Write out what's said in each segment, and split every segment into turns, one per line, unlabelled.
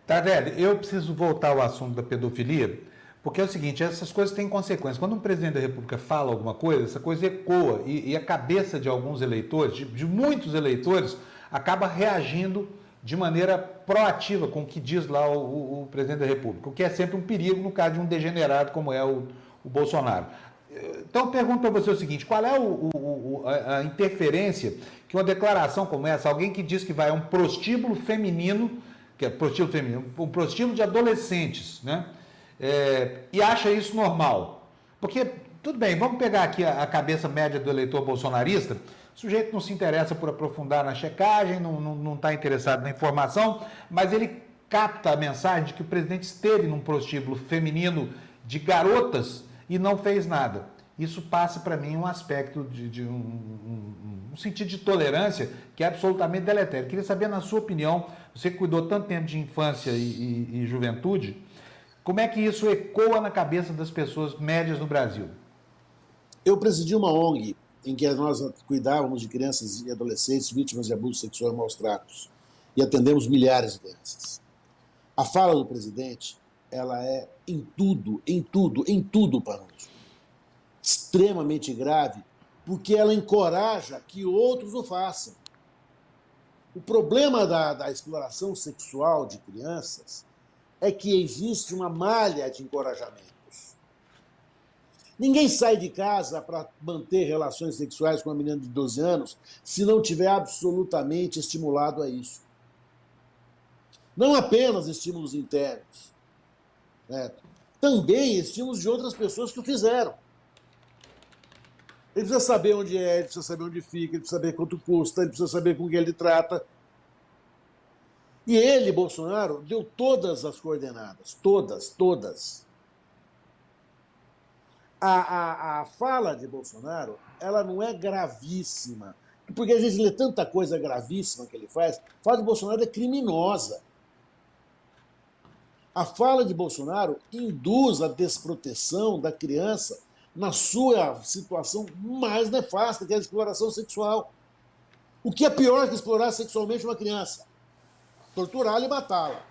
Tardelli, eu preciso voltar ao assunto da pedofilia, porque é o seguinte, essas coisas têm consequências. Quando um presidente da República fala alguma coisa, essa coisa ecoa e a cabeça de alguns eleitores, de muitos eleitores, acaba reagindo de maneira proativa com o que diz lá o presidente da República, o que é sempre um perigo no caso de um degenerado como é o Bolsonaro. Então, eu pergunto para você o seguinte, qual é a interferência que uma declaração como essa, alguém que diz que vai a um prostíbulo feminino, que é prostíbulo feminino, um prostíbulo de adolescentes, né? E acha isso normal. Porque, tudo bem, vamos pegar aqui a cabeça média do eleitor bolsonarista, o sujeito não se interessa por aprofundar na checagem, não está interessado na informação, mas ele capta a mensagem de que o presidente esteve num prostíbulo feminino de garotas e não fez nada. Isso passa para mim um aspecto de um sentido de tolerância que é absolutamente deletério. Queria saber, na sua opinião, você que cuidou tanto tempo de infância e juventude, como é que isso ecoa na cabeça das pessoas médias no Brasil?
Eu presidi uma ONG em que nós cuidávamos de crianças e adolescentes vítimas de abuso sexual e maus tratos e atendemos milhares de crianças. A fala do presidente, ela é em tudo panoso. Extremamente grave, porque ela encoraja que outros o façam. O problema da exploração sexual de crianças é que existe uma malha de encorajamentos. Ninguém sai de casa para manter relações sexuais com uma menina de 12 anos se não tiver absolutamente estimulado a isso. Não apenas estímulos internos, né? Também estímulos de outras pessoas que o fizeram. Ele precisa saber onde é, ele precisa saber onde fica, ele precisa saber quanto custa, ele precisa saber com quem ele trata. E ele, Bolsonaro, deu todas as coordenadas, todas. A fala de Bolsonaro, ela não é gravíssima, porque a gente lê tanta coisa gravíssima que ele faz. A fala de Bolsonaro é criminosa. A fala de Bolsonaro induz a desproteção da criança na sua situação mais nefasta, que é a exploração sexual. O que é pior que explorar sexualmente uma criança? Torturá-la e matá-la.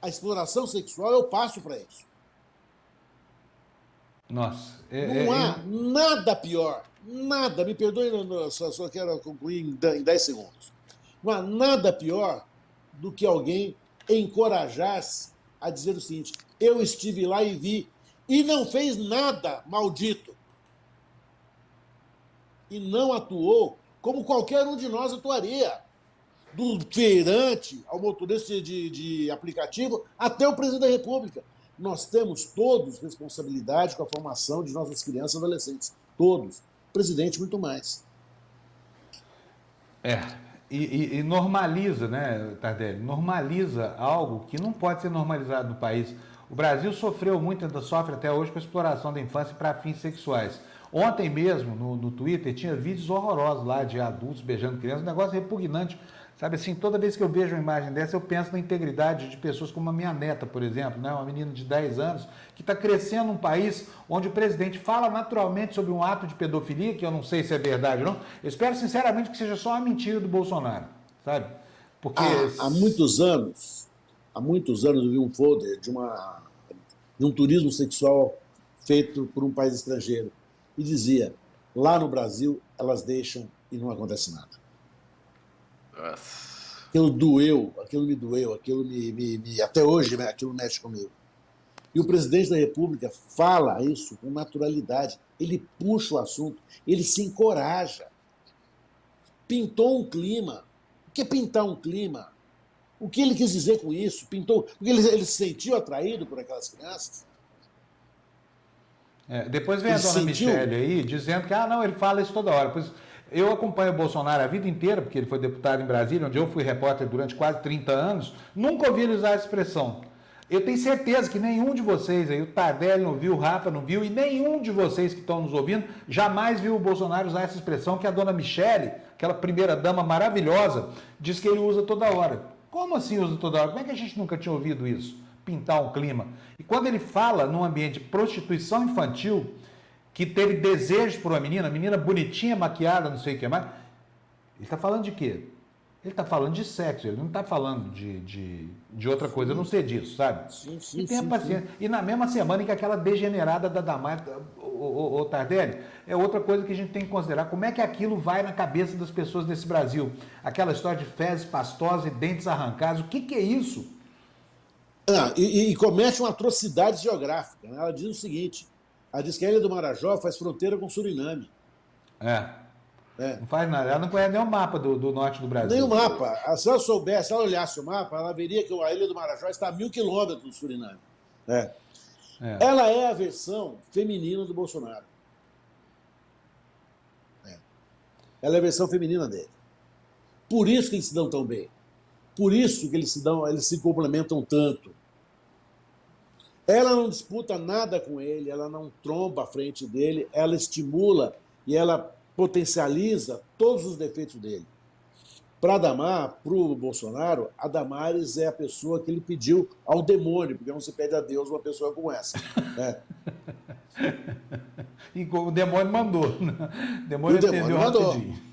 A exploração sexual é o passo para isso.
Nossa.
Não há nada pior, nada, me perdoe, só quero concluir em 10 segundos. Não há nada pior do que alguém encorajar-se a dizer o seguinte: eu estive lá e vi, e não fez nada maldito. E não atuou como qualquer um de nós atuaria. Do feirante ao motorista de aplicativo até o presidente da República. Nós temos todos responsabilidade com a formação de nossas crianças e adolescentes. Todos. O presidente, muito mais.
E normaliza, né, Tardelli? Normaliza algo que não pode ser normalizado no país. O Brasil sofreu muito, ainda sofre até hoje, com a exploração da infância para fins sexuais. Ontem mesmo, no Twitter, tinha vídeos horrorosos lá de adultos beijando crianças, um negócio repugnante. Sabe assim, toda vez que eu vejo uma imagem dessa, eu penso na integridade de pessoas como a minha neta, por exemplo, né? Uma menina de 10 anos, que está crescendo num país onde o presidente fala naturalmente sobre um ato de pedofilia, que eu não sei se é verdade ou não. Eu espero sinceramente que seja só uma mentira do Bolsonaro, sabe? Porque...
Há muitos anos eu vi um folder de um turismo sexual feito por um país estrangeiro e dizia: lá no Brasil elas deixam e não acontece nada.
Nossa.
Aquilo me doeu, até hoje, né, aquilo mexe comigo. E o presidente da República fala isso com naturalidade, ele puxa o assunto, ele se encoraja. Pintou um clima. O que é pintar um clima? O que ele quis dizer com isso? Pintou, porque ele se sentiu atraído por aquelas crianças.
Depois vem a dona Michele aí dizendo que, não, ele fala isso toda hora. Pois eu acompanho o Bolsonaro a vida inteira, porque ele foi deputado em Brasília, onde eu fui repórter durante quase 30 anos, nunca ouvi ele usar essa expressão. Eu tenho certeza que nenhum de vocês aí, o Tardelli não viu, o Rafa não viu, e nenhum de vocês que estão nos ouvindo jamais viu o Bolsonaro usar essa expressão que a dona Michele, aquela primeira dama maravilhosa, diz que ele usa toda hora. Como assim usa toda hora? Como é que a gente nunca tinha ouvido isso? Pintar um clima. E quando ele fala num ambiente de prostituição infantil, que teve desejo por uma menina bonitinha, maquiada, não sei o que mais, ele está falando de quê? Ele está falando de sexo, ele não está falando de outra coisa, eu não sei disso, sabe?
Sim, sim,
E tenha
sim,
paciência.
sim.
E na mesma semana que aquela degenerada da Damares, o Tardelli, é outra coisa que a gente tem que considerar. Como é que aquilo vai na cabeça das pessoas desse Brasil? Aquela história de fezes pastosas e dentes arrancados, o que é isso?
E comete uma atrocidade geográfica. Né? Ela diz o seguinte, ela diz que a Ilha do Marajó faz fronteira com Suriname.
É.
Né?
Não faz nada. Ela não conhece nem o mapa do norte do
Nem o
Brasil.
mapa. Se ela soubesse, se ela olhasse o mapa, ela veria que a Ilha do Marajó está a 1.000 quilômetros do Suriname. Né?
É.
Ela é a versão feminina do Bolsonaro. Ela é a versão feminina dele. Por isso que eles se dão tão bem. Por isso que eles se complementam tanto. Ela não disputa nada com ele, ela não tromba à frente dele, ela estimula e ela potencializa todos os defeitos dele. Para o Bolsonaro, a Damares é a pessoa que ele pediu ao demônio, porque não se pede a Deus uma pessoa como essa. Né?
E o demônio mandou. O demônio
E o demônio
atendeu
mandou.
rapidinho.